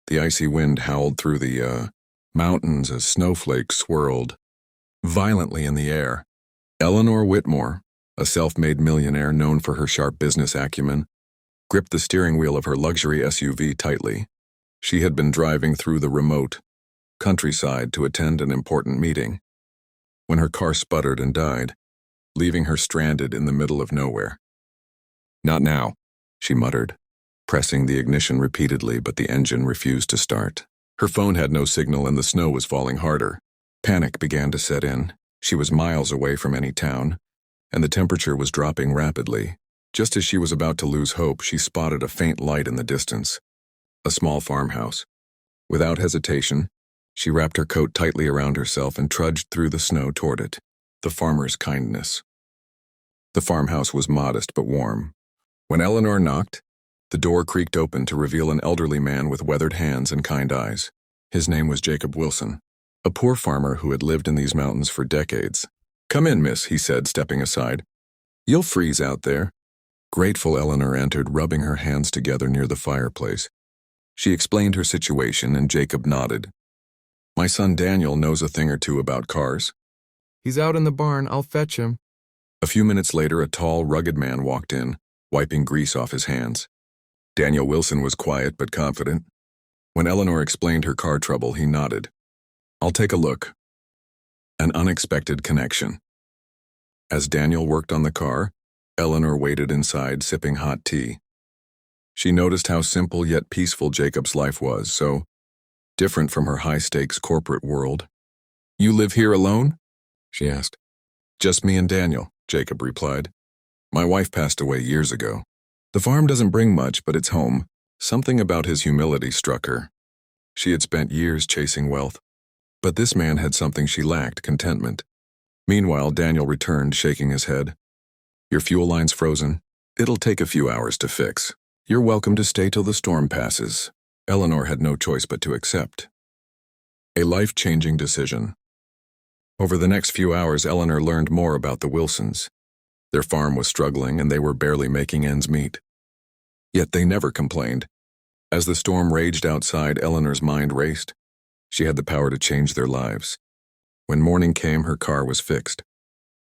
The icy wind howled through the mountains as snowflakes swirled violently in the air. Eleanor Whitmore, a self-made millionaire known for her sharp business acumen, gripped the steering wheel of her luxury SUV tightly. She had been driving through the remote countryside to attend an important meeting when her car sputtered and died, leaving her stranded in the middle of nowhere. "Not now," she muttered, pressing the ignition repeatedly, but the engine refused to start. Her phone had no signal and the snow was falling harder. Panic began to set in. She was miles away from any town, and the temperature was dropping rapidly. Just as she was about to lose hope, she spotted a faint light in the distance, a small farmhouse. Without hesitation, she wrapped her coat tightly around herself and trudged through the snow toward it. The farmer's kindness. The farmhouse was modest but warm. When Eleanor knocked, the door creaked open to reveal an elderly man with weathered hands and kind eyes. His name was Jacob Wilson, a poor farmer who had lived in these mountains for decades. "Come in, miss," he said, stepping aside. "You'll freeze out there." Grateful Eleanor entered, rubbing her hands together near the fireplace. She explained her situation, and Jacob nodded. "My son Daniel knows a thing or two about cars." "He's out in the barn. I'll fetch him." A few minutes later, a tall, rugged man walked in, wiping grease off his hands. Daniel Wilson was quiet but confident. When Eleanor explained her car trouble, he nodded. "I'll take a look." An unexpected connection. As Daniel worked on the car, Eleanor waited inside, sipping hot tea. She noticed how simple yet peaceful Jacob's life was, so different from her high-stakes corporate world. "You live here alone?" she asked. "Just me and Daniel," Jacob replied. "My wife passed away years ago. The farm doesn't bring much, but it's home." Something about his humility struck her. She had spent years chasing wealth, but this man had something she lacked: contentment. Meanwhile, Daniel returned, shaking his head. "Your fuel line's frozen. It'll take a few hours to fix. You're welcome to stay till the storm passes." Eleanor had no choice but to accept. A life-changing decision. Over the next few hours, Eleanor learned more about the Wilsons. Their farm was struggling, and they were barely making ends meet. Yet they never complained. As the storm raged outside, Eleanor's mind raced. She had the power to change their lives. When morning came, her car was fixed.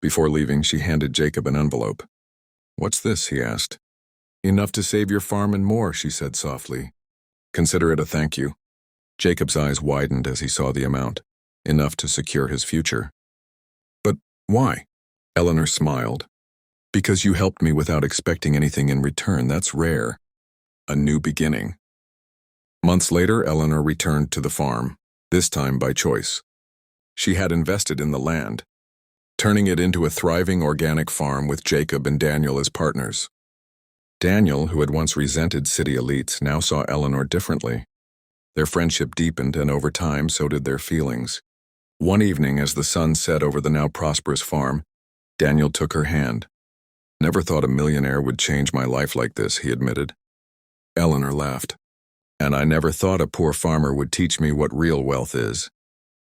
Before leaving, she handed Jacob an envelope. "What's this?" he asked. "Enough to save your farm and more," she said softly. "Consider it a thank you." Jacob's eyes widened as he saw the amount. Enough to secure his future. "But why?" Eleanor smiled. "Because you helped me without expecting anything in return. That's rare. A new beginning." Months later, Eleanor returned to the farm, this time by choice. She had invested in the land, turning it into a thriving organic farm with Jacob and Daniel as partners. Daniel, who had once resented city elites, now saw Eleanor differently. Their friendship deepened, and over time, so did their feelings. One evening, as the sun set over the now prosperous farm, Daniel took her hand. "Never thought a millionaire would change my life like this," he admitted. Eleanor laughed. "And I never thought a poor farmer would teach me what real wealth is."